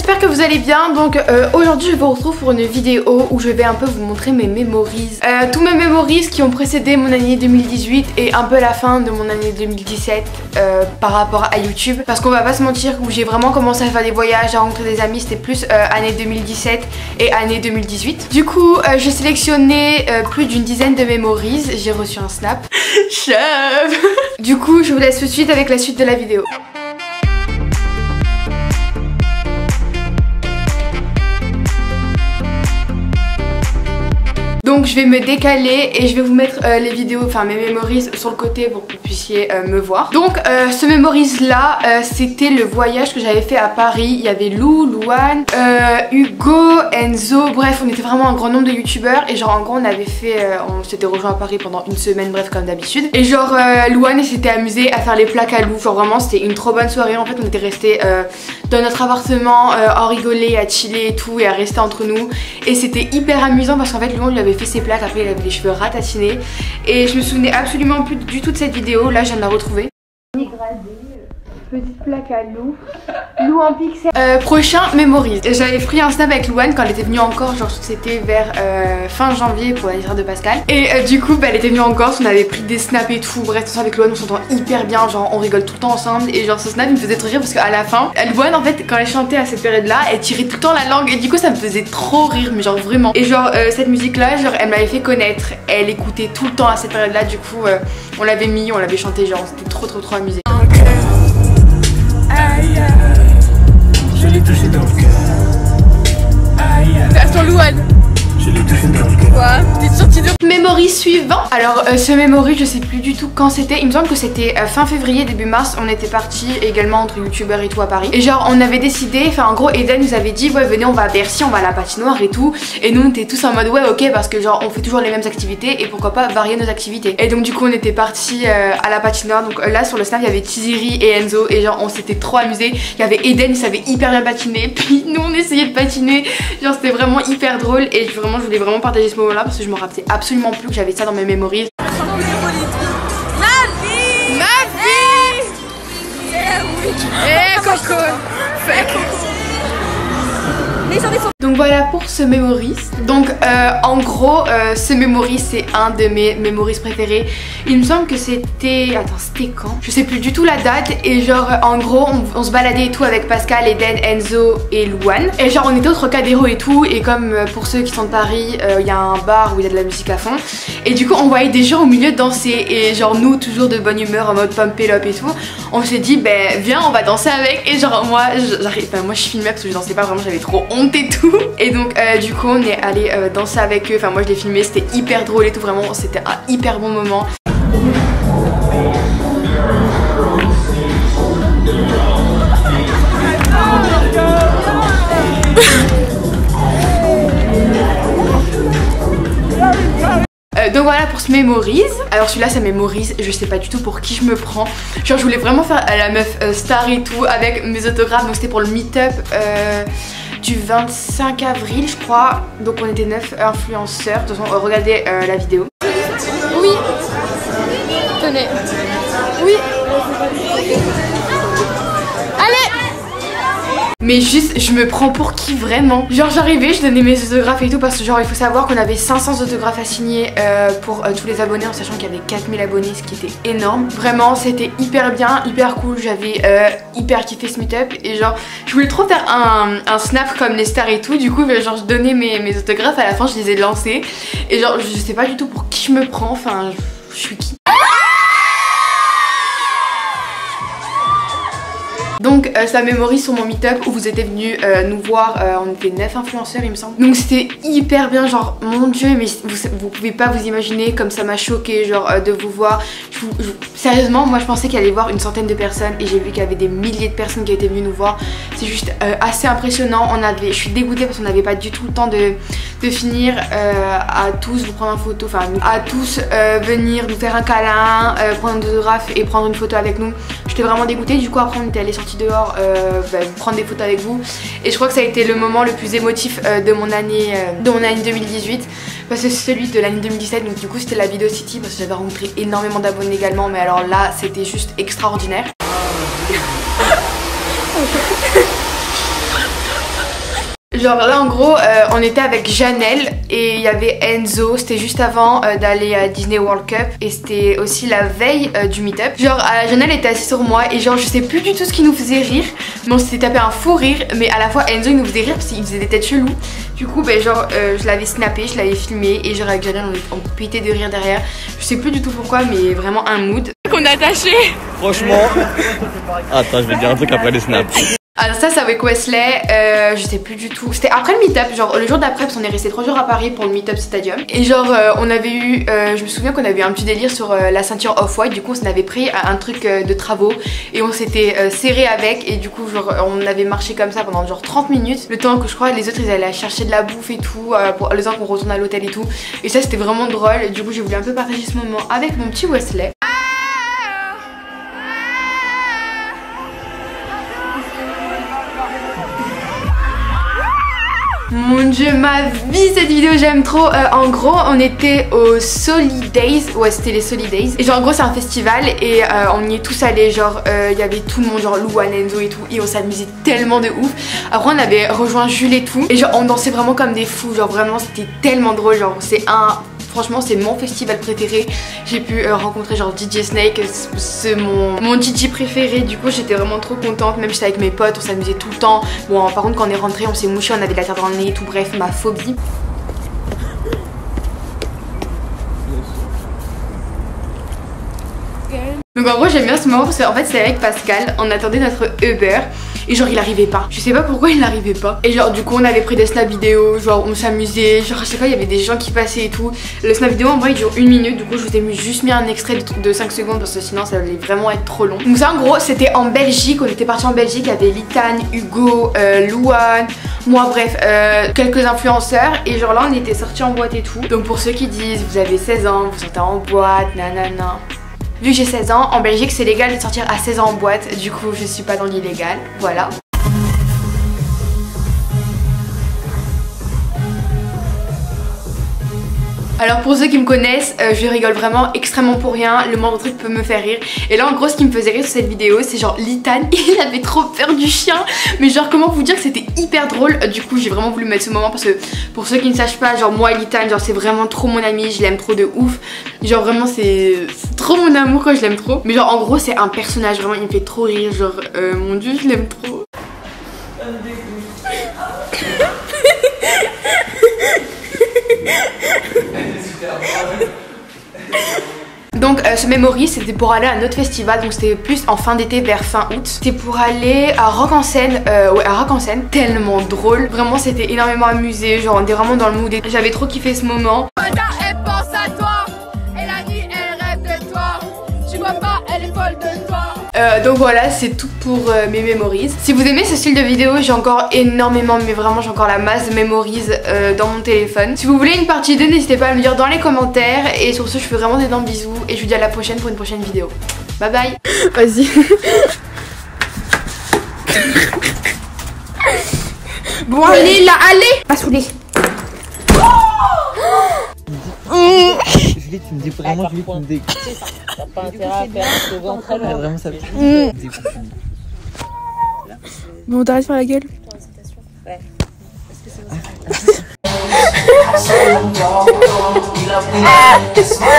j'espère que vous allez bien. Donc aujourd'hui je vous retrouve pour une vidéo où je vais un peu vous montrer mes memories, tous mes memories qui ont précédé mon année 2018 et un peu la fin de mon année 2017 par rapport à YouTube. Parce qu'on va pas se mentir, où j'ai vraiment commencé à faire des voyages, à rencontrer des amis, c'était plus année 2017 et année 2018. Du coup j'ai sélectionné plus d'une dizaine de memories. J'ai reçu un snap. Du coup je vous laisse tout de suite avec la suite de la vidéo. Donc je vais me décaler et je vais vous mettre les vidéos, enfin mes memories sur le côté pour que vous puissiez me voir. Donc ce memories là, c'était le voyage que j'avais fait à Paris. Il y avait Lou, Louane, Hugo, Enzo, bref on était vraiment un grand nombre de youtubeurs. Et genre en gros on avait fait, on s'était rejoint à Paris pendant une semaine, bref comme d'habitude. Et genre Louane s'était amusée à faire les plaques à Lou. Genre vraiment c'était une trop bonne soirée. En fait on était restés dans notre appartement à rigoler, à chiller et tout, et à rester entre nous. Et c'était hyper amusant parce qu'en fait Louane lui avait fait ses plaques, après il avait les cheveux ratatinés. Et je me souvenais absolument plus du tout de cette vidéo. Là je viens de la retrouver. Petite plaque à Lou. Lou en pixel. Prochain memories. J'avais pris un snap avec Louane quand elle était venue en Corse. Genre c'était vers fin janvier pour l'anniversaire de Pascal. Et du coup elle était venue en Corse. On avait pris des snaps et tout. Bref tout ça avec Louane on s'entend hyper bien. Genre on rigole tout le temps ensemble. Et genre ce snap il me faisait trop rire parce qu'à la fin Louane en fait quand elle chantait à cette période là elle tirait tout le temps la langue. Et du coup ça me faisait trop rire. Mais genre vraiment. Et genre cette musique là genre elle m'avait fait connaître. Elle écoutait tout le temps à cette période là. Du coup on l'avait mis, on l'avait chanté. Genre c'était trop amusé. Aïe, je l'ai touché dans le cœur. Aïe, Attends Louane. je l'ai touché dans le cœur. Quoi? T'es sortie de... Memory suivant. Alors ce memory je sais plus du tout quand c'était. Il me semble que c'était fin février début mars. On était partis également entre youtubeurs et tout à Paris. Et genre on avait décidé, enfin en gros Eden nous avait dit ouais venez on va à Bercy, on va à la patinoire et tout. Et nous on était tous en mode ouais ok parce que genre on fait toujours les mêmes activités et pourquoi pas varier nos activités. Et donc du coup on était partis à la patinoire. Donc là sur le snap il y avait Tiziri et Enzo. Et genre on s'était trop amusé. Il y avait Eden, il savait hyper bien patiner. Puis nous on essayait de patiner. Genre c'était vraiment hyper drôle. Et vraiment je voulais vraiment partager ce moment là parce que je me rappelais absolument plus que j'avais ça dans mes memories. Ma vie. Eh Coco. Donc voilà pour ce memories. Donc en gros ce memories c'est un de mes memories préférés. Il me semble que c'était... Attends c'était quand? Je sais plus du tout la date. Et genre en gros on se baladait et tout avec Pascal, Eden, Enzo et Louane. Et genre on était au Trocadéro et tout. Et comme pour ceux qui sont de Paris il y a un bar où il y a de la musique à fond. Et du coup on voyait des gens au milieu danser. Et genre nous toujours de bonne humeur en mode pump it up et tout. On s'est dit ben viens on va danser avec. Et genre moi moi je filmais parce que je dansais pas vraiment, j'avais trop honte et tout. Et donc du coup on est allé danser avec eux. Enfin moi je l'ai filmé, c'était hyper drôle et tout. Vraiment c'était un hyper bon moment. Donc voilà pour ce memories. Alors celui-là ça memories, je sais pas du tout pour qui je me prends. Genre je voulais vraiment faire la meuf star et tout avec mes autographes. Donc c'était pour le meet-up du 25 avril je crois. Donc on était 9 influenceurs. De toute façon regardez la vidéo. Oui. Tenez. Oui. Allez. Mais juste je me prends pour qui vraiment? Genre j'arrivais, je donnais mes autographes et tout. Parce que genre il faut savoir qu'on avait 500 autographes à signer pour tous les abonnés. En sachant qu'il y avait 4000 abonnés, ce qui était énorme. Vraiment c'était hyper bien, hyper cool. J'avais hyper kiffé ce meet-up. Et genre je voulais trop faire un snap comme les stars et tout. Du coup genre je donnais mes autographes. À la fin je les ai lancés. Et genre je sais pas du tout pour qui je me prends. Enfin je suis qui? Donc ça mémorise sur mon meet-up où vous étiez venus nous voir, on était 9 influenceurs il me semble. Donc c'était hyper bien, genre mon dieu mais vous pouvez pas vous imaginer comme ça m'a choqué genre de vous voir. Sérieusement moi je pensais qu'il allait y voir une centaine de personnes et j'ai vu qu'il y avait des milliers de personnes qui étaient venues nous voir. C'est juste assez impressionnant. Je suis dégoûtée parce qu'on n'avait pas du tout le temps de finir à tous vous prendre en photo, enfin à tous venir nous faire un câlin, prendre des autographes et prendre une photo avec nous. J'étais vraiment dégoûtée. Du coup après on était allés sortis dehors prendre des photos avec vous. Et je crois que ça a été le moment le plus émotif de mon année 2018. Parce que c'est celui de l'année 2017. Donc du coup c'était la vidéo City parce que j'avais rencontré énormément d'abonnés également. Mais alors là c'était juste extraordinaire. Genre là en gros on était avec Janelle et il y avait Enzo, c'était juste avant d'aller à Disney World Cup et c'était aussi la veille du meet-up. Genre Janelle était assise sur moi et genre je sais plus du tout ce qui nous faisait rire, mais on s'était tapé un fou rire, mais à la fois Enzo il nous faisait rire parce qu'il faisait des têtes cheloues. Du coup ben genre je l'avais snappé, je l'avais filmé et genre avec Janelle on pétait de rire derrière. Je sais plus du tout pourquoi mais vraiment un mood. Qu'on a attaché. Franchement. Attends, je vais te dire un truc après les snaps. Alors ça c'est avec Wesley, je sais plus du tout, c'était après le meet-up, genre le jour d'après parce qu'on est resté 3 jours à Paris pour le meet-up Stadium. Et genre on avait eu, je me souviens qu'on avait eu un petit délire sur la ceinture off-white, du coup on avait pris un truc de travaux et on s'était serré avec et du coup genre on avait marché comme ça pendant genre 30 minutes, le temps que je crois les autres ils allaient chercher de la bouffe et tout, pour le temps qu'on retourne à l'hôtel et tout. Et ça c'était vraiment drôle, du coup j'ai voulu un peu partager ce moment avec mon petit Wesley. Mon dieu, ma vie cette vidéo j'aime trop. En gros on était au Solidays, ouais c'était les Solidays. Et genre en gros c'est un festival et on y est tous allés, genre il y avait tout le monde, genre Louane, Enzo et tout. Et on s'amusait tellement de ouf. Après on avait rejoint Jules et tout. Et genre on dansait vraiment comme des fous, genre vraiment c'était tellement drôle. Genre c'est franchement c'est mon festival préféré. J'ai pu rencontrer genre DJ Snake, c'est mon DJ préféré. Du coup j'étais vraiment trop contente, même j'étais avec mes potes, on s'amusait tout le temps. Bon par contre quand on est rentré on s'est mouché, on avait de la terre dans le nez et tout, bref ma phobie. Donc en gros j'aime bien ce moment parce qu'en fait c'est avec Pascal, on attendait notre Uber et genre il arrivait pas, je sais pas pourquoi il n'arrivait pas. Et genre du coup on avait pris des snap vidéo, genre on s'amusait, genre je sais pas il y avait des gens qui passaient et tout. Le snap vidéo en vrai il dure 1 minute, du coup je vous ai juste mis un extrait de 5 secondes parce que sinon ça allait vraiment être trop long. Donc ça en gros c'était en Belgique, on était parti en Belgique, il y avait Litane, Hugo, Louane, moi bref quelques influenceurs et genre là on était sortis en boîte et tout. Donc pour ceux qui disent vous avez 16 ans, vous sortez en boîte, nanana. Vu que j'ai 16 ans, en Belgique c'est légal de sortir à 16 ans en boîte, du coup je suis pas dans l'illégal, voilà. Alors pour ceux qui me connaissent, je rigole vraiment extrêmement pour rien, le moindre truc peut me faire rire. Et là en gros ce qui me faisait rire sur cette vidéo c'est genre Litane, il avait trop peur du chien. Mais genre comment vous dire que c'était hyper drôle. Du coup j'ai vraiment voulu mettre ce moment parce que pour ceux qui ne sachent pas, genre moi Litane, genre c'est vraiment trop mon ami, je l'aime trop de ouf. Genre vraiment c'est trop mon amour quand je l'aime trop. Mais genre en gros c'est un personnage, vraiment il me fait trop rire, genre mon dieu je l'aime trop. Donc ce memory c'était pour aller à un autre festival, donc c'était plus en fin d'été vers fin août. C'était pour aller à Rock en Seine, ouais à Rock en Seine, tellement drôle. Vraiment c'était énormément amusé, genre on était vraiment dans le mood et j'avais trop kiffé ce moment. Elle pense à toi, et la nuit elle rêve de toi. Tu vois pas, elle est folle de toi. Donc voilà, c'est tout pour mes memories. Si vous aimez ce style de vidéo, j'ai encore énormément, mais vraiment j'ai encore la masse de memories dans mon téléphone. Si vous voulez une partie 2, n'hésitez pas à me le dire dans les commentaires. Et sur ce, je fais vraiment d'énormes bisous et je vous dis à la prochaine pour une prochaine vidéo. Bye bye. Vas-y. Bon allez là, allez. Pas saoulé. Julie, tu me dis vraiment, Julie, tu me dis. T'as pas intérêt à faire un second entre elles. Vraiment, ça Bon, t'arrêtes de faire la gueule. Ouais. So long, you love me, it's my